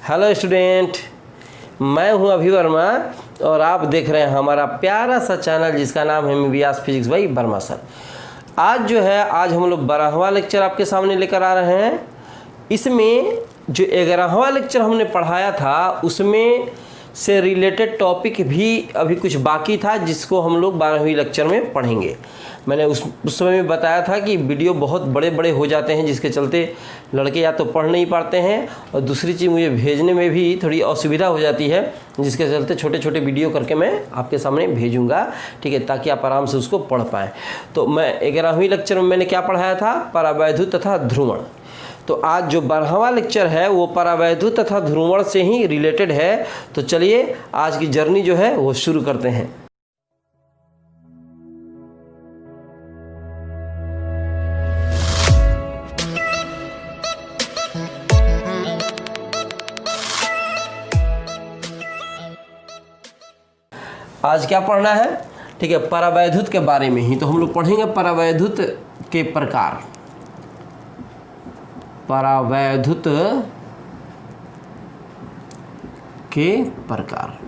Hello student, मैं हूं अभी वर्मा और आप देख रहे हैं हमारा प्यारा सा चैनल जिसका नाम है व्यास फिजिक्स बाई वर्मा सर। आज हम लोग 12वां लेक्चर आपके सामने लेकर आ रहे हैं। इसमें जो 11वां लेक्चर हमने पढ़ाया था उसमें से रिलेटेड टॉपिक भी अभी कुछ बाकी था जिसको हम लोग 12वीं लेक्चर में पढ़ेंगे। मैंने उस समय में बताया था कि वीडियो बहुत बड़े बड़े हो जाते हैं जिसके चलते लड़के या तो पढ़ नहीं पाते हैं और दूसरी चीज़ मुझे भेजने में भी थोड़ी असुविधा हो जाती है, जिसके चलते छोटे छोटे वीडियो करके मैं आपके सामने भेजूंगा, ठीक है, ताकि आप आराम से उसको पढ़ पाएँ। तो मैं 11वीं लेक्चर में मैंने क्या पढ़ाया था, परावैद्युत तथा ध्रुवण। तो आज जो 12वां लेक्चर है वो परावैद्युत तथा ध्रुवण से ही रिलेटेड है। तो चलिए आज की जर्नी जो है वो शुरू करते हैं। आज क्या पढ़ना है, ठीक है, परावैद्युत के बारे में ही। तो हम लोग पढ़ेंगे परावैद्युत के प्रकार। परावैद्युत के प्रकार।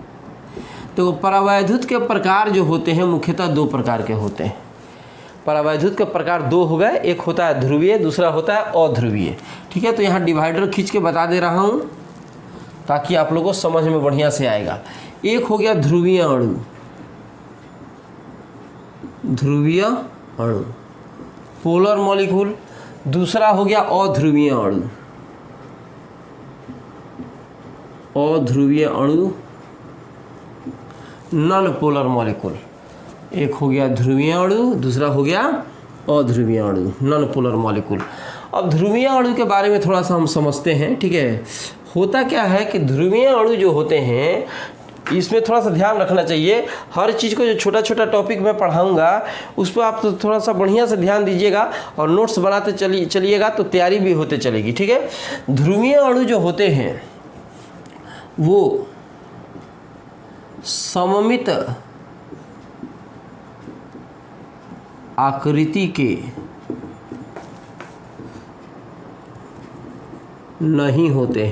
तो परावैद्युत के प्रकार जो होते हैं मुख्यतः दो प्रकार के होते हैं। परावैद्युत के प्रकार दो हो गए, एक होता है ध्रुवीय, दूसरा होता है अध्रुवीय, ठीक है। तो यहाँ डिवाइडर खींच के बता दे रहा हूँ ताकि आप लोगों को समझ में बढ़िया से आएगा। एक हो गया ध्रुवीय अणु, ध्रुवीय अणु पोलर मॉलिक्यूल। दूसरा हो गया अध्रुवीय अणु, अध्रुवीय अणु नॉन पोलर मॉलिक्यूल। एक हो गया ध्रुवीय अणु, दूसरा हो गया अध्रुवीय अणु नॉन पोलर मॉलिक्यूल। अब ध्रुवीय अणु के बारे में थोड़ा सा हम समझते हैं, ठीक है। होता क्या है कि ध्रुवीय अणु जो होते हैं इसमें थोड़ा सा ध्यान रखना चाहिए। हर चीज़ को जो छोटा छोटा टॉपिक मैं पढ़ाऊंगा उस पर आप तो थोड़ा सा बढ़िया से ध्यान दीजिएगा और नोट्स बनाते चलिएगा तो तैयारी भी होते चलेगी, ठीक है। ध्रुवीय अणु जो होते हैं वो सममित आकृति के नहीं होते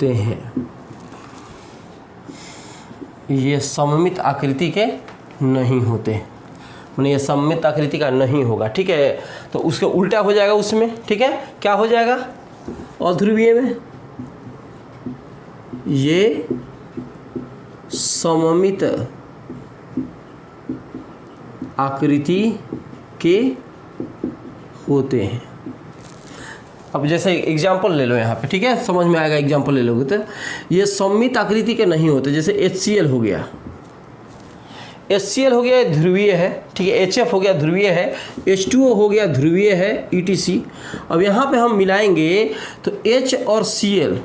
हैं, ये सममित आकृति के नहीं होते, माने ये सममित आकृति का नहीं होगा, ठीक है। तो उसके उल्टा हो जाएगा उसमें, ठीक है। क्या हो जाएगा अध्रुवीय में, ये सममित आकृति के होते हैं। अब जैसे एग्जाम्पल ले लो यहाँ पे, ठीक है, समझ में आएगा। एग्जाम्पल ले लोगे तो ये सममित आकृति के नहीं होते। जैसे HCl हो गया, HCl हो गया ध्रुवीय है, ठीक है। HF हो गया ध्रुवीय है, H2O हो गया ध्रुवीय है, ETC। अब यहाँ पे हम मिलाएंगे तो H और Cl,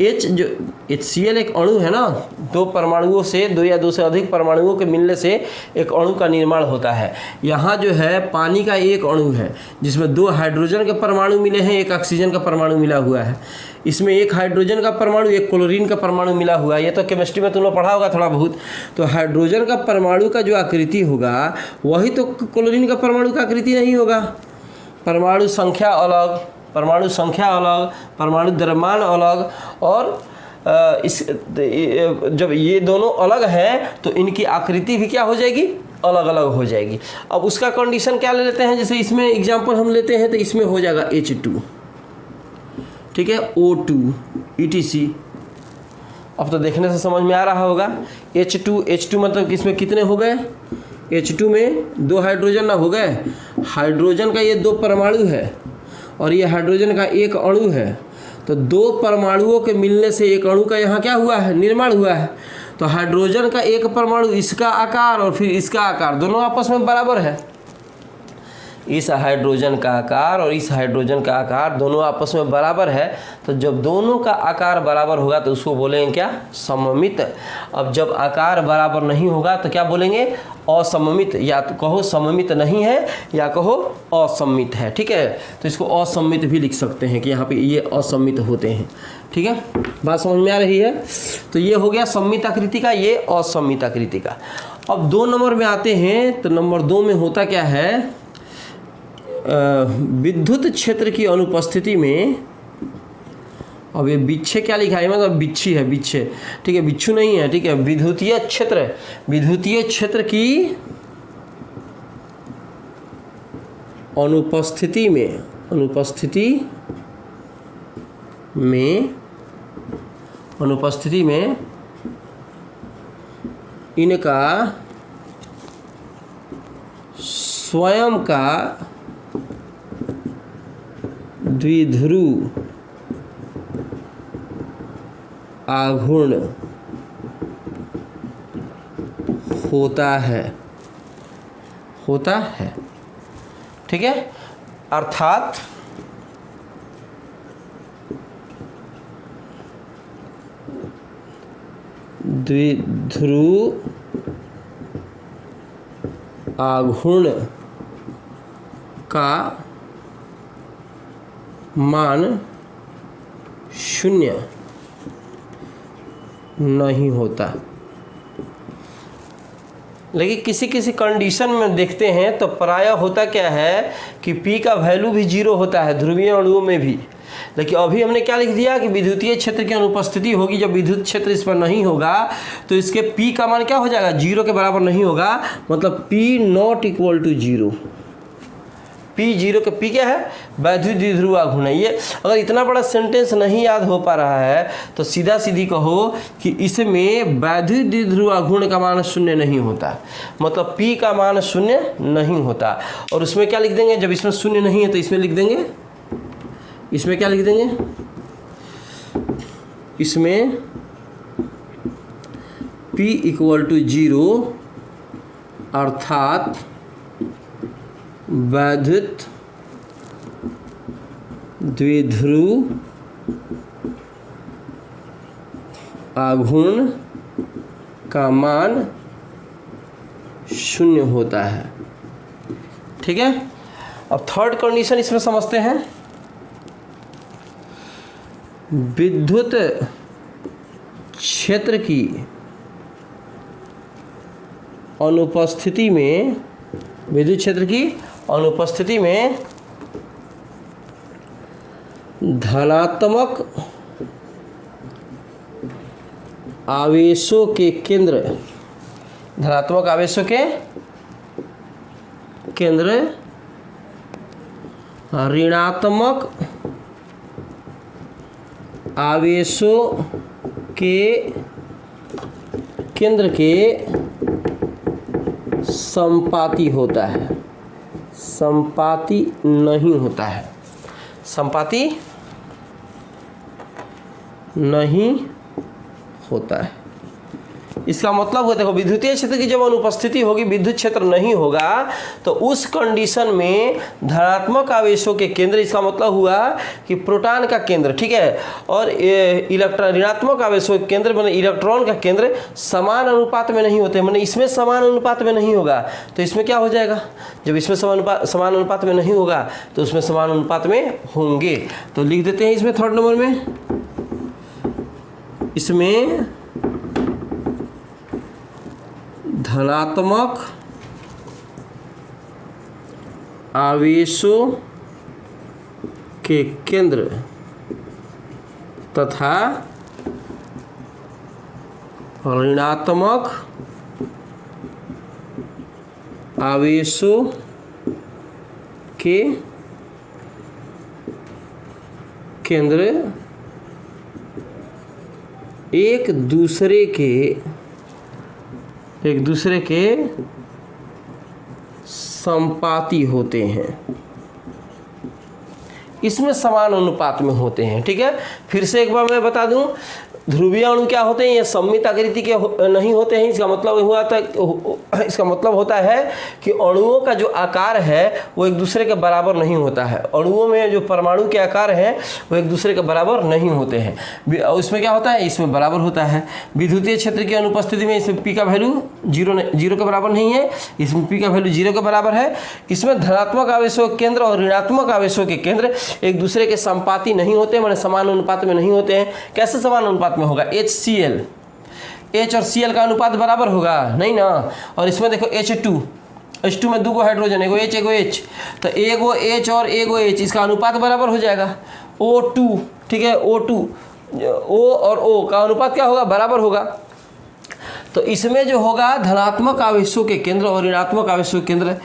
H जो HCl एक अणु है ना, दो परमाणुओं से, दो या दो से अधिक परमाणुओं के मिलने से एक अणु का निर्माण होता है। यहाँ जो है पानी का एक अणु है जिसमें दो हाइड्रोजन के परमाणु मिले हैं, एक ऑक्सीजन का परमाणु मिला हुआ है। इसमें एक हाइड्रोजन का परमाणु, एक क्लोरीन का परमाणु मिला हुआ है। ये तो केमिस्ट्री में तुम लोग पढ़ा होगा थोड़ा बहुत। तो हाइड्रोजन का परमाणु का जो आकृति होगा वही तो क्लोरीन का परमाणु का आकृति नहीं होगा। परमाणु संख्या अलग, परमाणु संख्या अलग, परमाणु द्रव्यमान अलग, और जब ये दोनों अलग हैं तो इनकी आकृति भी क्या हो जाएगी, अलग अलग हो जाएगी। अब उसका कंडीशन क्या ले लेते हैं, जैसे इसमें एग्जांपल हम लेते हैं तो इसमें हो जाएगा H2, ठीक है, O2, ETC। अब तो देखने से समझ में आ रहा होगा H2 मतलब इसमें कितने हो गए, H2 में दो हाइड्रोजन ना हो गए। हाइड्रोजन का ये दो परमाणु है और ये हाइड्रोजन का एक अणु है। तो दो परमाणुओं के मिलने से एक अणु का यहाँ क्या हुआ है, निर्माण हुआ है। तो हाइड्रोजन का एक परमाणु, इसका आकार और फिर इसका आकार दोनों आपस में बराबर है। इस हाइड्रोजन का आकार और इस हाइड्रोजन का आकार दोनों आपस में बराबर है। तो जब दोनों का आकार बराबर होगा तो उसको बोलेंगे क्या, सममित। अब जब आकार बराबर नहीं होगा तो क्या बोलेंगे, असममित। या तो कहो सममित नहीं है या कहो असममित है, ठीक है। तो इसको असममित भी लिख सकते हैं कि यहाँ पे ये असममित होते हैं, ठीक है। बात समझ में आ रही है। तो ये हो गया सममित आकृति का, ये असममित आकृति का। अब 2 नंबर में आते हैं तो नंबर 2 में होता क्या है, विद्युत क्षेत्र की अनुपस्थिति में अब ये बिच्छे क्या लिखा है, मतलब बिच्छी है, बिच्छे, ठीक है, बिच्छू नहीं है, ठीक है। विद्युतीय क्षेत्र, विद्युतीय क्षेत्र की अनुपस्थिति में, अनुपस्थिति में इनका स्वयं का द्विध्रुव आघूर्ण होता है, ठीक है। अर्थात द्विध्रुव आघूर्ण का मान शून्य नहीं होता। लेकिन किसी किसी कंडीशन में देखते हैं तो प्रायः होता क्या है कि P का वैल्यू भी 0 होता है ध्रुवीय अणुओं में भी। लेकिन अभी हमने क्या लिख दिया कि विद्युतीय क्षेत्र की अनुपस्थिति होगी, जब विद्युत क्षेत्र इस पर नहीं होगा तो इसके P का मान क्या हो जाएगा, 0 के बराबर नहीं होगा, मतलब P not equal to 0। P 0 के P क्या है, वैद्युत द्विध्रुव आघूर्ण है। ये अगर इतना बड़ा सेंटेंस नहीं याद हो पा रहा है तो सीधा सीधी कहो कि इसमें वैद्युत द्विध्रुव आघूर्ण का मान शून्य नहीं होता, मतलब P का मान शून्य नहीं होता। और उसमें क्या लिख देंगे, जब इसमें शून्य नहीं है तो इसमें लिख देंगे, इसमें क्या लिख देंगे, इसमें P इक्वल टू 0 अर्थात वैद्युत द्विध्रुव आघूर्ण का मान शून्य होता है, ठीक है। अब थर्ड कंडीशन इसमें समझते हैं। विद्युत क्षेत्र की अनुपस्थिति में, विद्युत क्षेत्र की अनुपस्थिति में धनात्मक आवेशों के केंद्र, धनात्मक आवेशों के केंद्र ऋणात्मक आवेशों के केंद्र के संपाती होता है, संपाती नहीं होता है, संपाती नहीं होता है। इसका मतलब है, देखो विद्युतीय क्षेत्र की जब अनुपस्थिति होगी, विद्युत क्षेत्र नहीं होगा, तो उस कंडीशन में धनात्मक आवेशों के केंद्र, इसका मतलब हुआ कि प्रोटॉन का केंद्र, ठीक है, और इलेक्ट्रॉन, ऋणात्मक आवेशों के केंद्र माने इलेक्ट्रॉन का केंद्र समान अनुपात में नहीं होते, माने इसमें समान अनुपात में नहीं होगा तो इसमें क्या हो जाएगा, जब इसमें समान अनुपात में नहीं होगा तो उसमें समान अनुपात में होंगे। तो लिख देते हैं इसमें थर्ड नंबर में, इसमें धनात्मक आवेशों के केंद्र तथा ऋणात्मक आवेशों के केंद्र एक दूसरे के संपाती होते हैं, इसमें समान अनुपात में होते हैं, ठीक है। फिर से एक बार मैं बता दूं, ध्रुवीय अणु क्या होते हैं, ये सममित आकृति के नहीं होते हैं। इसका मतलब होता है कि अणुओं का जो आकार है वो एक दूसरे के बराबर नहीं होता है। अणुओं में जो परमाणु के आकार हैं वो एक दूसरे के बराबर नहीं होते हैं। उसमें क्या होता है, इसमें बराबर होता है। विद्युतीय क्षेत्र की अनुपस्थिति में इसमें P का वैल्यू 0 के बराबर नहीं है, इसमें P का वैल्यू 0 के बराबर है। इसमें धनात्मक आवेशों के केंद्र और ऋणात्मक आवेशों के केंद्र एक दूसरे के संपाती नहीं होते, माने समान अनुपात में नहीं होते हैं। कैसे समान अनुपात में होगा, HCl, H और Cl का अनुपात बराबर होगा नहीं ना। और इसमें देखो H2 में 2 हाइड्रोजन, एगो H एगो H, तो एगो H और एगो H, इसका अनुपात बराबर हो जाएगा O2, ठीक है, O2 O और O का अनुपात क्या होगा, बराबर होगा। तो इसमें जो होगा धनात्मक आवेशों के केंद्र और ऋणात्मक आवेशों के केंद्र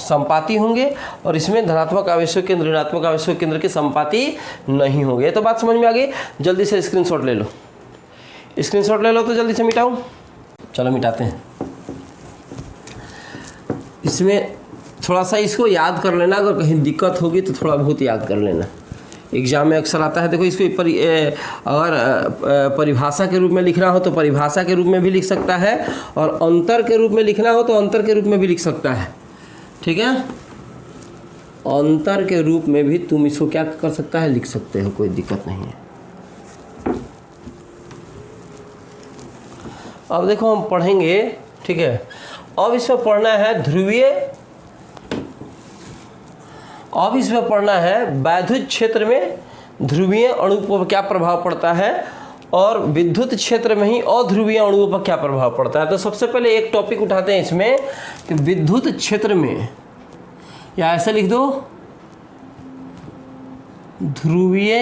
संपाती होंगे, और इसमें धनात्मक आवेशों के केंद्र ऋणात्मक आवेशों के केंद्र के संपाती नहीं होंगे। तो बात समझ में आ गई। जल्दी से स्क्रीनशॉट ले लो, स्क्रीनशॉट ले लो तो जल्दी से मिटाओ। चलो मिटाते हैं। इसमें थोड़ा सा इसको याद कर लेना, अगर कहीं दिक्कत होगी तो थोड़ा बहुत याद कर लेना। एग्जाम में अक्सर आता है। देखो इसको अगर परिभाषा के रूप में लिखना हो तो परिभाषा के रूप में भी लिख सकता है, और अंतर के रूप में लिखना हो तो अंतर के रूप में भी लिख सकता है। ठीक है, अंतर के रूप में भी तुम इसको क्या कर सकता है, लिख सकते हो, कोई दिक्कत नहीं है। अब देखो हम पढ़ेंगे, ठीक है। अब इसमें पढ़ना है ध्रुवीय, अब इसमें पढ़ना है वैद्युत क्षेत्र में ध्रुवीय अणु पर क्या प्रभाव पड़ता है, और विद्युत क्षेत्र में ही अध्रुवीय अणुओं पर क्या प्रभाव पड़ता है। तो सबसे पहले एक टॉपिक उठाते हैं इसमें कि विद्युत क्षेत्र में, या ऐसे लिख दो, ध्रुवीय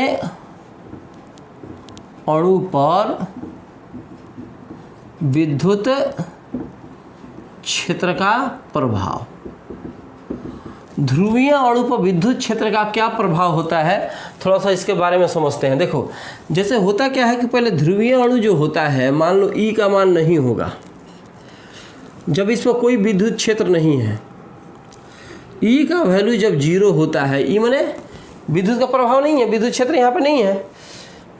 अणु पर विद्युत क्षेत्र का प्रभाव। ध्रुवीय अणु पर विद्युत क्षेत्र का क्या प्रभाव होता है, थोड़ा सा इसके बारे में समझते हैं। देखो जैसे होता क्या है कि पहले ध्रुवीय अणु जो होता है, मान लो E का मान नहीं होगा, जब इस पर कोई विद्युत क्षेत्र नहीं है, E का वैल्यू जब 0 होता है, E माने विद्युत का प्रभाव नहीं है, विद्युत क्षेत्र यहाँ पे नहीं है,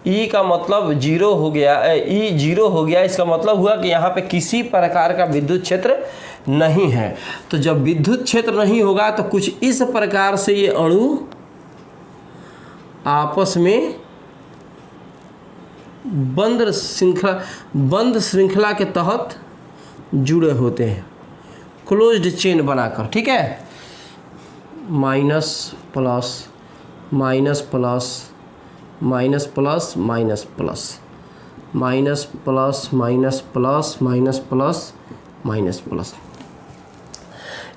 E का मतलब 0 हो गया, E 0 हो गया, इसका मतलब हुआ कि यहाँ पे किसी प्रकार का विद्युत क्षेत्र नहीं है। तो जब विद्युत क्षेत्र नहीं होगा तो कुछ इस प्रकार से ये अणु आपस में बंद श्रृंखला के तहत जुड़े होते हैं, क्लोज्ड चेन बनाकर। ठीक है, minus plus minus plus minus plus minus plus minus plus minus plus minus plus minus plus,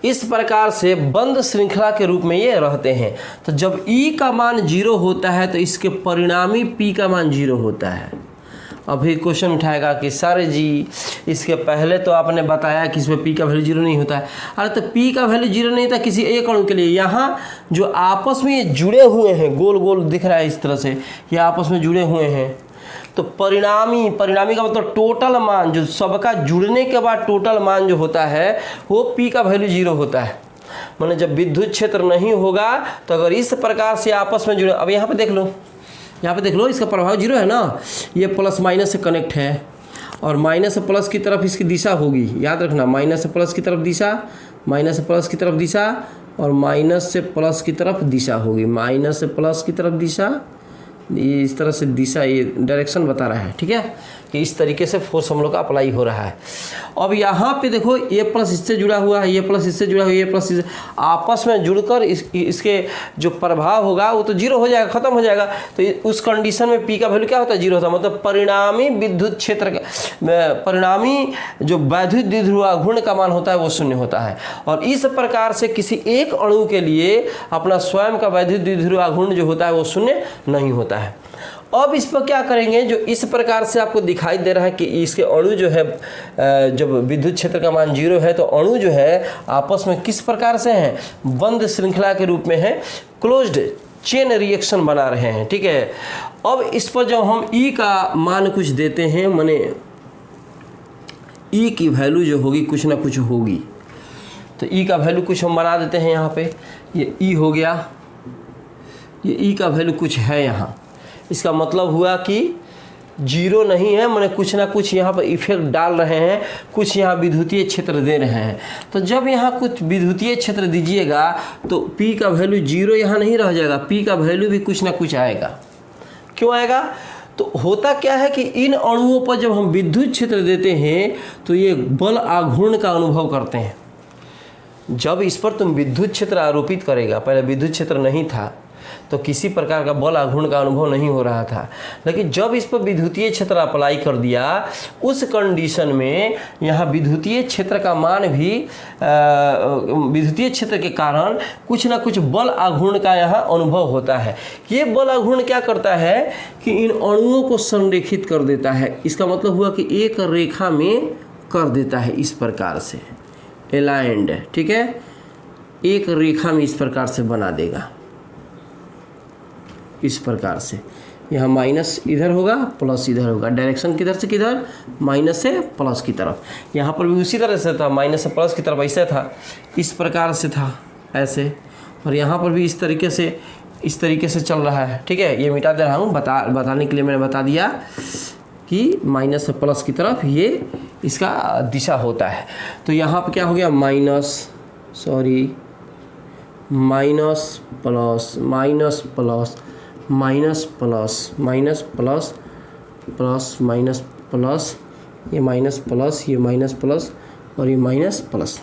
इस प्रकार से बंद श्रृंखला के रूप में ये रहते हैं। तो जब E का मान 0 होता है तो इसके परिणामी P का मान 0 होता है। अभी क्वेश्चन उठाएगा कि सर जी इसके पहले तो आपने बताया कि इसमें P का वैल्यू 0 नहीं होता है। अरे तो P का वैल्यू 0 नहीं था किसी एक अणु के लिए, यहाँ जो आपस में ये जुड़े हुए हैं, गोल गोल दिख रहा है इस तरह से, ये आपस में जुड़े हुए हैं, तो परिणामी का मतलब टोटल मान, जो सबका जुड़ने के बाद टोटल मान जो होता है वो P का वैल्यू 0 होता है। माने जब विद्युत क्षेत्र नहीं होगा तो अगर इस प्रकार से आपस में जुड़े, अब यहाँ पे देख लो, यहाँ पे देख लो, इसका प्रभाव 0 है ना, ये प्लस माइनस से कनेक्ट है, और माइनस से प्लस की तरफ इसकी दिशा होगी, याद रखना, माइनस से प्लस की तरफ दिशा, माइनस से प्लस की तरफ दिशा, और माइनस से प्लस की तरफ दिशा होगी, माइनस से प्लस की तरफ दिशा, ये इस तरह से दिशा, ये डायरेक्शन बता रहा है। ठीक है, कि इस तरीके से फोर्स हम लोग का अप्लाई हो रहा है। अब यहाँ पे देखो ये प्लस इससे जुड़ा हुआ है, ये प्लस इससे जुड़ा हुआ है, ये प्लस इससे, आपस में जुड़कर इसके जो प्रभाव होगा वो तो 0 हो जाएगा, खत्म हो जाएगा। तो उस कंडीशन में P का वैल्यू क्या होता है, 0 होता है। मतलब परिणामी विद्युत क्षेत्र का, परिणामी जो वैद्युत द्विध्रुव घूर्ण का मान होता है वो 0 होता है। और इस प्रकार से किसी एक अणु के लिए अपना स्वयं का वैद्युत द्विध्रुव घूर्ण जो होता है वो 0 नहीं होता है। अब इस पर क्या करेंगे, जो इस प्रकार से आपको दिखाई दे रहा है कि इसके अणु जो है, जब विद्युत क्षेत्र का मान 0 है तो अणु जो है आपस में किस प्रकार से हैं, बंद श्रृंखला के रूप में है, क्लोज्ड चेन रिएक्शन बना रहे हैं। ठीक है, अब इस पर जब हम E का मान कुछ देते हैं, माने E की वैल्यू जो होगी कुछ ना कुछ होगी, तो E का वैल्यू कुछ हम बना देते हैं। यहाँ पे ये E हो गया, ये E का वैल्यू कुछ है यहाँ, इसका मतलब हुआ कि 0 नहीं है, मैंने कुछ ना कुछ यहाँ पर इफेक्ट डाल रहे हैं, कुछ यहाँ विद्युतीय क्षेत्र दे रहे हैं। तो जब यहाँ कुछ विद्युतीय क्षेत्र दीजिएगा तो P का वैल्यू 0 यहाँ नहीं रह जाएगा, P का वैल्यू भी कुछ ना कुछ आएगा। क्यों आएगा, तो होता क्या है कि इन अणुओं पर जब हम विद्युत क्षेत्र देते हैं तो ये बल आघूर्ण का अनुभव करते हैं। जब इस पर तुम विद्युत क्षेत्र आरोपित करेगा, पहले विद्युत क्षेत्र नहीं था, तो किसी प्रकार का बल आघूर्ण का अनुभव नहीं हो रहा था। लेकिन जब इस पर विद्युतीय क्षेत्र अप्लाई कर दिया, उस कंडीशन में यहाँ विद्युतीय क्षेत्र का मान भी विद्युतीय क्षेत्र के कारण कुछ ना कुछ बल आघूर्ण का यहाँ अनुभव होता है। ये बल आघूर्ण क्या करता है कि इन अणुओं को संरेखित कर देता है। इसका मतलब हुआ कि एक रेखा में कर देता है, इस प्रकार से अलाइंड, ठीक है, एक रेखा में इस प्रकार से बना देगा, इस प्रकार से। यहाँ माइनस इधर होगा, प्लस इधर होगा, डायरेक्शन किधर से किधर, माइनस से प्लस की तरफ। यहाँ पर भी उसी तरह से था, माइनस से प्लस की तरफ ऐसे था, इस प्रकार से था ऐसे, और यहाँ पर भी इस तरीके से चल रहा है, ठीक है। ये मिटा दे रहा हूँ, बताने के लिए मैंने बता दिया कि माइनस से प्लस की तरफ ये इसका दिशा होता है। तो यहाँ पर क्या हो गया, minus plus minus plus minus plus minus plus plus minus plus, ये माइनस प्लस, ये माइनस प्लस और ये माइनस प्लस।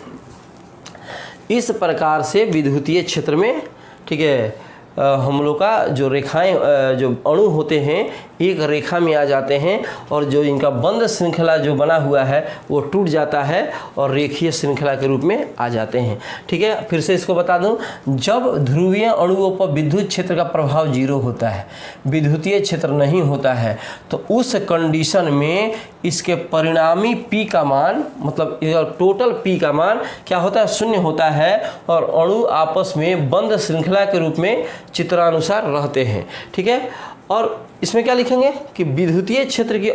इस प्रकार से विद्युतीय क्षेत्र में, ठीक है, हम लोग का जो रेखाएं, जो अणु होते हैं एक रेखा में आ जाते हैं, और जो इनका बंद श्रृंखला जो बना हुआ है वो टूट जाता है और रेखीय श्रृंखला के रूप में आ जाते हैं, ठीक है। फिर से इसको बता दूं, जब ध्रुवीय अणुओं पर विद्युत क्षेत्र का प्रभाव 0 होता है, विद्युतीय क्षेत्र नहीं होता है, तो उस कंडीशन में इसके परिणामी P का मान, मतलब टोटल P का मान क्या होता है, 0 होता है, और अणु आपस में बंद श्रृंखला के रूप में चित्रानुसार रहते हैं, ठीक है। और इसमें क्या लिखेंगे कि विद्युतीय क्षेत्र की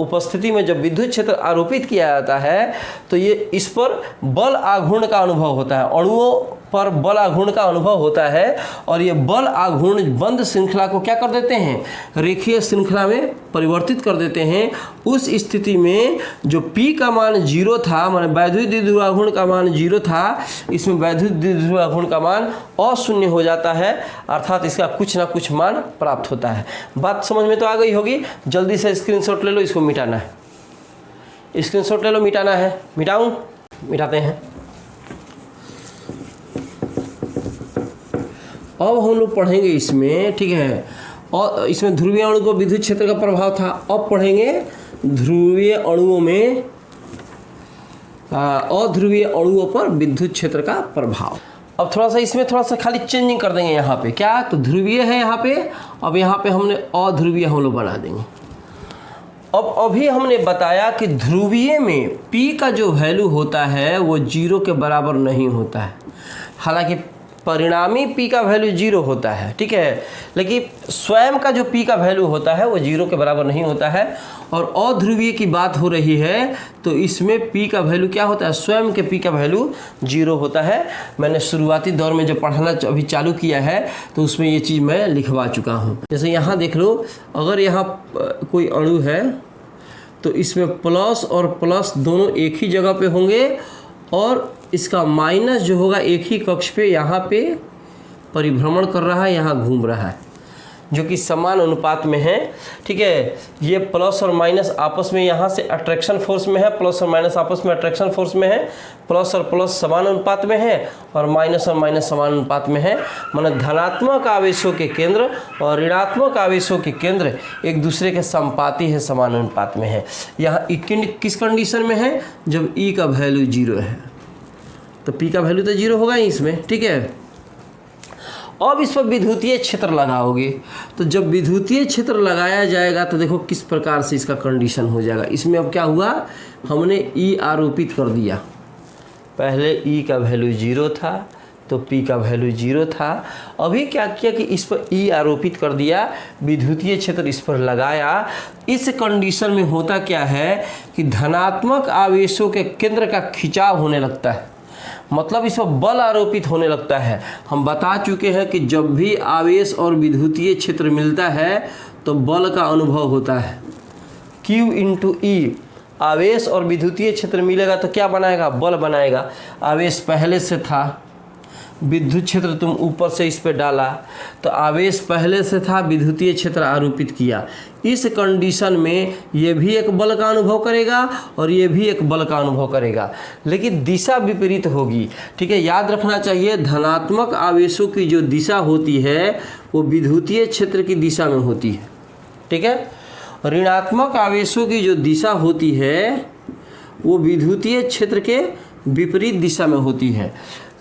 उपस्थिति में जब विद्युत क्षेत्र आरोपित किया जाता है तो ये इस पर बल आघूर्ण का अनुभव होता है, अणुओं पर बल आघूर्ण का अनुभव होता है, और ये बल आघूर्ण बंद श्रृंखला को क्या कर देते हैं, रेखीय श्रृंखला में परिवर्तित कर देते हैं। उस स्थिति में जो P का मान 0 था, माने वैद्युत द्विध्रुवाघूर्ण का मान 0 था, इसमें वैद्युत द्विध्रुवाघूर्ण का मान अशून्य हो जाता है, अर्थात इसका कुछ ना कुछ मान प्राप्त होता है। बात समझ में तो आ गई होगी। जल्दी से स्क्रीनशॉट ले लो, इसको मिटाना है, स्क्रीनशॉट ले लो, मिटाना है। मिटाऊं? मिटाते हैं। अब हम लोग पढ़ेंगे इसमें, ठीक है, और इसमें ध्रुवीय अणु को विद्युत क्षेत्र का प्रभाव था। अब पढ़ेंगे ध्रुवीय अणुओं में अध्रुवीय अणुओं पर विद्युत क्षेत्र का प्रभाव। अब थोड़ा सा इसमें थोड़ा सा खाली चेंजिंग कर देंगे। यहाँ पे क्या, तो ध्रुवीय है यहाँ पे, अब यहाँ पे हमने अध्रुवीय हम लोग बना देंगे। अब अभी हमने बताया कि ध्रुवीय में P का जो वैल्यू होता है वो 0 के बराबर नहीं होता है, हालांकि परिणामी P का वैल्यू 0 होता है, ठीक है, लेकिन स्वयं का जो P का वैल्यू होता है वो 0 के बराबर नहीं होता है। और अध्रुवीय की बात हो रही है तो इसमें P का वैल्यू क्या होता है, स्वयं के P का वैल्यू 0 होता है। मैंने शुरुआती दौर में जब पढ़ाना अभी चालू किया है तो उसमें ये चीज़ मैं लिखवा चुका हूँ। जैसे यहाँ देख लो, अगर यहाँ कोई अणु है तो इसमें प्लस और प्लस दोनों एक ही जगह पे होंगे, और इसका माइनस जो होगा एक ही कक्ष पे यहाँ पे परिभ्रमण कर रहा है, यहाँ घूम रहा है, जो कि समान अनुपात में है, ठीक है। ये प्लस और माइनस आपस में यहाँ से अट्रैक्शन फोर्स में है, प्लस और माइनस आपस में अट्रैक्शन फोर्स में है, प्लस और प्लस समान अनुपात में है और माइनस समान अनुपात में है। माने धनात्मक आवेशों के केंद्र और ऋणात्मक आवेशों के केंद्र एक दूसरे के संपाती है, समान अनुपात में है। यहाँ किस कंडीशन में है, जब E का वैल्यू 0 है, तो P का वैल्यू तो 0 होगा ही इसमें, ठीक है। अब इस पर विद्युतीय क्षेत्र लगाओगे, तो जब विद्युतीय क्षेत्र लगाया जाएगा तो देखो किस प्रकार से इसका कंडीशन हो जाएगा। इसमें अब क्या हुआ, हमने E आरोपित कर दिया, पहले E का वैल्यू 0 था तो P का वैल्यू 0 था। अभी क्या किया कि इस पर E आरोपित कर दिया, विद्युतीय क्षेत्र इस पर लगाया। इस कंडीशन में होता क्या है कि धनात्मक आवेशों के केंद्र का खिंचाव होने लगता है, मतलब इस पर बल आरोपित होने लगता है। हम बता चुके हैं कि जब भी आवेश और विद्युतीय क्षेत्र मिलता है तो बल का अनुभव होता है, Q × E। आवेश और विद्युतीय क्षेत्र मिलेगा तो क्या बनाएगा, बल बनाएगा। आवेश पहले से था, विद्युत क्षेत्र तुम ऊपर से इस पे डाला तो आवेश पहले से था, विद्युतीय क्षेत्र आरोपित किया। इस कंडीशन में ये भी एक बल का अनुभव करेगा और ये भी एक बल का अनुभव करेगा, लेकिन दिशा विपरीत होगी। ठीक है, याद रखना चाहिए धनात्मक आवेशों की जो दिशा होती है वो विद्युतीय क्षेत्र की दिशा में होती है। ठीक है, ऋणात्मक आवेशों की जो दिशा होती है वो विद्युतीय क्षेत्र के विपरीत दिशा में होती है।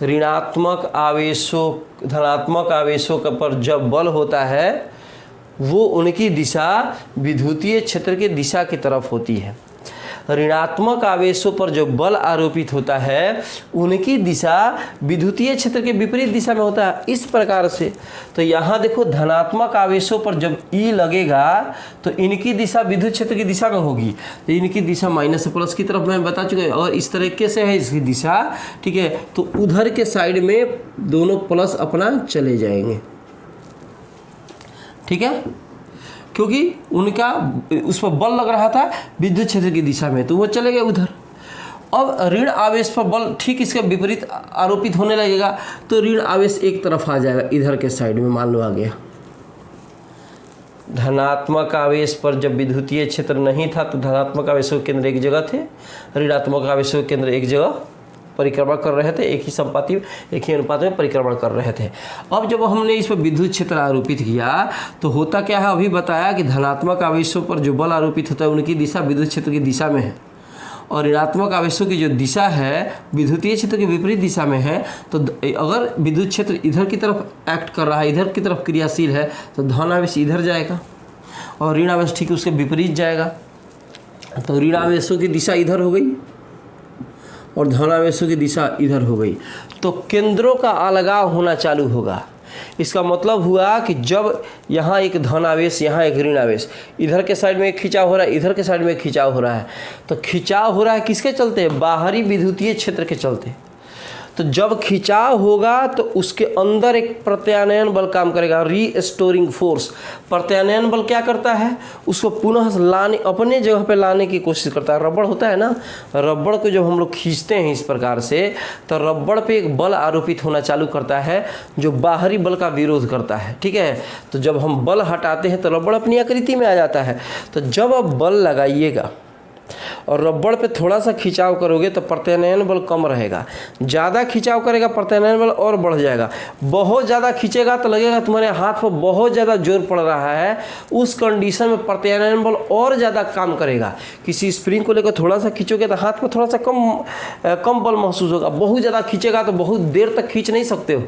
ऋणात्मक आवेशों धनात्मक आवेशों पर जब बल होता है वो उनकी दिशा विद्युतीय क्षेत्र की दिशा की तरफ होती है। ऋणात्मक आवेशों पर जो बल आरोपित होता है उनकी दिशा विद्युतीय क्षेत्र के विपरीत दिशा में होता है। इस प्रकार से तो यहाँ देखो धनात्मक आवेशों पर जब ई लगेगा तो इनकी दिशा विद्युत क्षेत्र की दिशा में होगी, तो इनकी दिशा माइनस से प्लस की तरफ मैं बता चुका हूँ। और इस तरीके से है इसकी दिशा। ठीक है, तो उधर के साइड में दोनों प्लस अपना चले जाएंगे। ठीक है, क्योंकि उनका उस पर बल लग रहा था विद्युत क्षेत्र की दिशा में, तो वो चले गए उधर। अब ऋण आवेश पर बल ठीक इसके विपरीत आरोपित होने लगेगा, तो ऋण आवेश एक तरफ आ जाएगा, इधर के साइड में मान लो आ गया। धनात्मक आवेश पर जब विद्युतीय क्षेत्र नहीं था तो धनात्मक आवेशों के केंद्र एक जगह थे, ऋणात्मक आवेशों के केंद्र एक जगह परिक्रमण कर रहे थे, एक ही अनुपात में परिक्रमण कर रहे थे। अब जब हमने इस पर विद्युत क्षेत्र आरोपित किया तो होता क्या है, अभी बताया कि धनात्मक आवेशों पर जो बल आरोपित होता है उनकी दिशा विद्युत क्षेत्र की दिशा में है और ऋणात्मक आवेशों की जो दिशा है विद्युतीय क्षेत्र की विपरीत दिशा में है। तो अगर विद्युत क्षेत्र इधर की तरफ एक्ट कर रहा है, इधर की तरफ क्रियाशील है, तो धन आवेश इधर जाएगा और ऋण आवेश ठीक उसके विपरीत जाएगा। तो ऋण आवेशों की दिशा इधर हो गई और धनावेशों की दिशा इधर हो गई, तो केंद्रों का अलगाव होना चालू होगा। इसका मतलब हुआ कि जब यहाँ एक धनावेश, यहाँ एक ऋण आवेश, इधर के साइड में एक खिंचाव हो रहा है, इधर के साइड में एक खिंचाव हो रहा है, तो खिंचाव हो रहा है किसके चलते? बाहरी विद्युतीय क्षेत्र के चलते। तो जब खिंचाव होगा तो उसके अंदर एक प्रत्यानयन बल काम करेगा, रीस्टोरिंग फोर्स। प्रत्यानयन बल क्या करता है? उसको पुनः लाने, अपने जगह पे लाने की कोशिश करता है। रबड़ होता है ना, रबड़ को जब हम लोग खींचते हैं इस प्रकार से तो रबड़ पे एक बल आरोपित होना चालू करता है जो बाहरी बल का विरोध करता है। ठीक है, तो जब हम बल हटाते हैं तो रबड़ अपनी आकृति में आ जाता है। तो जब आप बल लगाइएगा और रबड़ पे थोड़ा सा खिंचाव करोगे तो प्रत्यानयन बल कम रहेगा, ज़्यादा खिंचाव करेगा प्रत्यानयन बल और बढ़ जाएगा। बहुत ज़्यादा खींचेगा तो लगेगा तुम्हारे हाथ पर बहुत ज़्यादा जोर पड़ रहा है, उस कंडीशन में प्रत्यानयन बल और ज़्यादा काम करेगा। किसी स्प्रिंग को लेकर थोड़ा सा खींचोगे तो हाथ में थोड़ा सा कम बल महसूस होगा। बहुत ज़्यादा खींचेगा तो बहुत देर तक खींच नहीं सकते हो,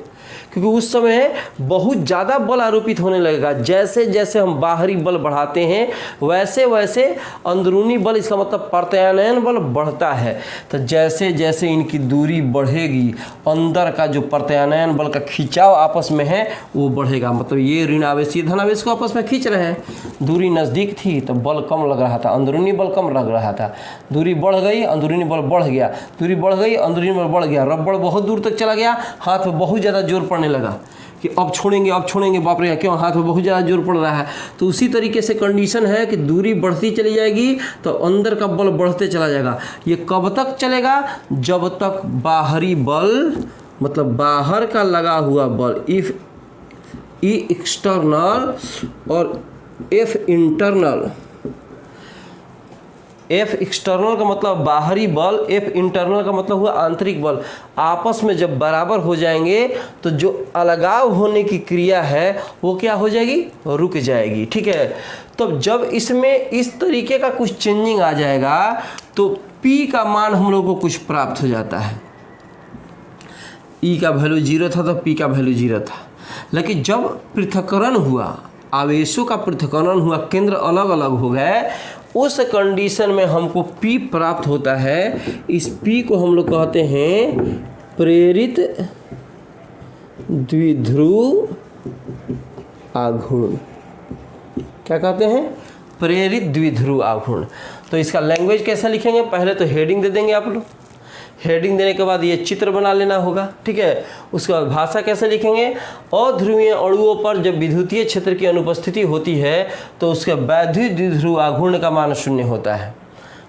क्योंकि उस समय बहुत ज़्यादा बल आरोपित होने लगेगा। जैसे जैसे हम बाहरी बल बढ़ाते हैं वैसे वैसे अंदरूनी बल, इसका मतलब प्रत्यानयन बल बढ़ता है। तो जैसे जैसे इनकी दूरी बढ़ेगी अंदर का जो प्रत्यानयन बल का खिंचाव आपस में है वो बढ़ेगा। मतलब ये ऋण आवेश, ये धन आवेश को आपस में खींच रहे हैं। दूरी नज़दीक थी तो बल कम लग रहा था, अंदरूनी बल कम लग रहा था। दूरी बढ़ गई, अंदरूनी बल बढ़ गया, दूरी बढ़ गई, अंदरूनी बल बढ़ गया। रबड़ बहुत दूर तक चला गया, हाथ में बहुत ज़्यादा जोर पड़ने लगा कि अब छोड़ेंगे, बाप रे क्यों, हाथ में बहुत ज़्यादा जोर पड़ रहा है। तो उसी तरीके से कंडीशन है कि दूरी बढ़ती चली जाएगी तो अंदर का बल बढ़ते चला जाएगा। ये कब तक चलेगा? जब तक बाहरी बल, मतलब बाहर का लगा हुआ बल, इफ ई एक्सटर्नल और एफ इंटरनल। एफ एक्सटर्नल का मतलब बाहरी बल, एफ इंटरनल का मतलब हुआ आंतरिक बल, आपस में जब बराबर हो जाएंगे तो जो अलगाव होने की क्रिया है वो क्या हो जाएगी? रुक जाएगी। ठीक है, तो जब इसमें इस तरीके का कुछ चेंजिंग आ जाएगा तो P का मान हम लोग को कुछ प्राप्त हो जाता है। E का वैल्यू 0 था तो P का वैल्यू 0 था, लेकिन जब पृथक्करण हुआ, आवेशों का पृथक्करण हुआ, केंद्र अलग अलग हो गए, उस कंडीशन में हमको P प्राप्त होता है। इस P को हम लोग कहते हैं प्रेरित द्विध्रुव आघूर्ण। क्या कहते हैं? प्रेरित द्विध्रुव आघूर्ण। तो इसका लैंग्वेज कैसे लिखेंगे? पहले तो हेडिंग दे देंगे आप लोग, हेडिंग देने के बाद ये चित्र बना लेना होगा। ठीक है, उसके बाद भाषा कैसे लिखेंगे? अध्रुवीय अणुओं पर जब विद्युतीय क्षेत्र की अनुपस्थिति होती है तो उसके वैद्युत द्विध्रुव आघूर्ण का मान 0 होता है।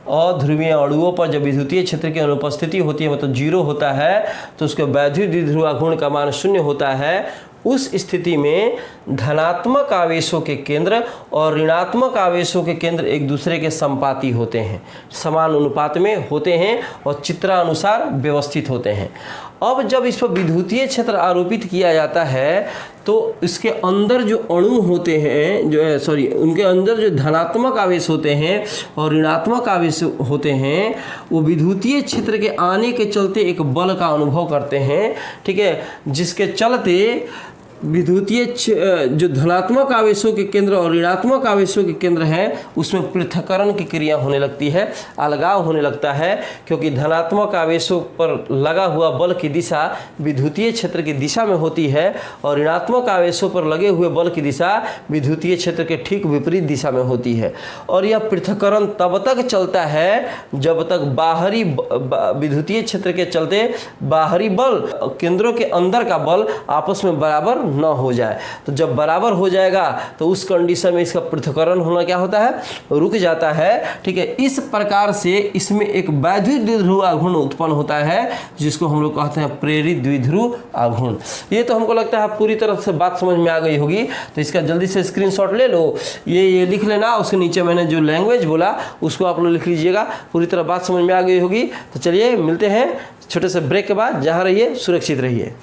अध्रुवीय अणुओं पर जब विद्युतीय क्षेत्र की अनुपस्थिति होती है, मतलब जीरो होता है, तो उसके वैद्युत द्विध्रुव आघूर्ण का मान 0 होता है। उस स्थिति में धनात्मक आवेशों के केंद्र और ऋणात्मक आवेशों के केंद्र एक दूसरे के संपाती होते हैं, समान अनुपात में होते हैं और चित्रानुसार व्यवस्थित होते हैं। अब जब इस पर विद्युतीय क्षेत्र आरोपित किया जाता है तो इसके अंदर जो अणु होते हैं, उनके अंदर जो धनात्मक आवेश होते हैं और ऋणात्मक आवेश होते हैं, वो विद्युतीय क्षेत्र के आने के चलते एक बल का अनुभव करते हैं, ठीक है, जिसके चलते विद्युतीय जो धनात्मक आवेशों के केंद्र और ऋणात्मक आवेशों के केंद्र हैं उसमें पृथक्करण की क्रिया होने लगती है, अलगाव होने लगता है, क्योंकि धनात्मक आवेशों पर लगा हुआ बल की दिशा विद्युतीय क्षेत्र की दिशा में होती है और ऋणात्मक आवेशों पर लगे हुए बल की दिशा विद्युतीय क्षेत्र के ठीक विपरीत दिशा में होती है। और यह पृथक्करण तब तक चलता है जब तक बाहरी विद्युतीय क्षेत्र के चलते बाहरी बल केंद्रों के अंदर का बल आपस में बराबर न हो जाए। तो जब बराबर हो जाएगा तो उस कंडीशन में इसका पृथक्करण होना क्या होता है, रुक जाता है, ठीक है। इस प्रकार से इसमें एक वैद्युत द्विध्रुव आघूर्ण उत्पन्न होता है जिसको हम लोग कहते हैं प्रेरित द्विध्रुव आघूर्ण। ये तो हमको लगता है पूरी तरह से बात समझ में आ गई होगी, तो इसका जल्दी से स्क्रीनशॉट ले लो, ये लिख लेना, उसके नीचे मैंने जो लैंग्वेज बोला उसको आप लोग लिख लीजिएगा। पूरी तरह बात समझ में आ गई होगी। तो चलिए मिलते हैं छोटे से ब्रेक के बाद। जहाँ रहिए सुरक्षित रहिए।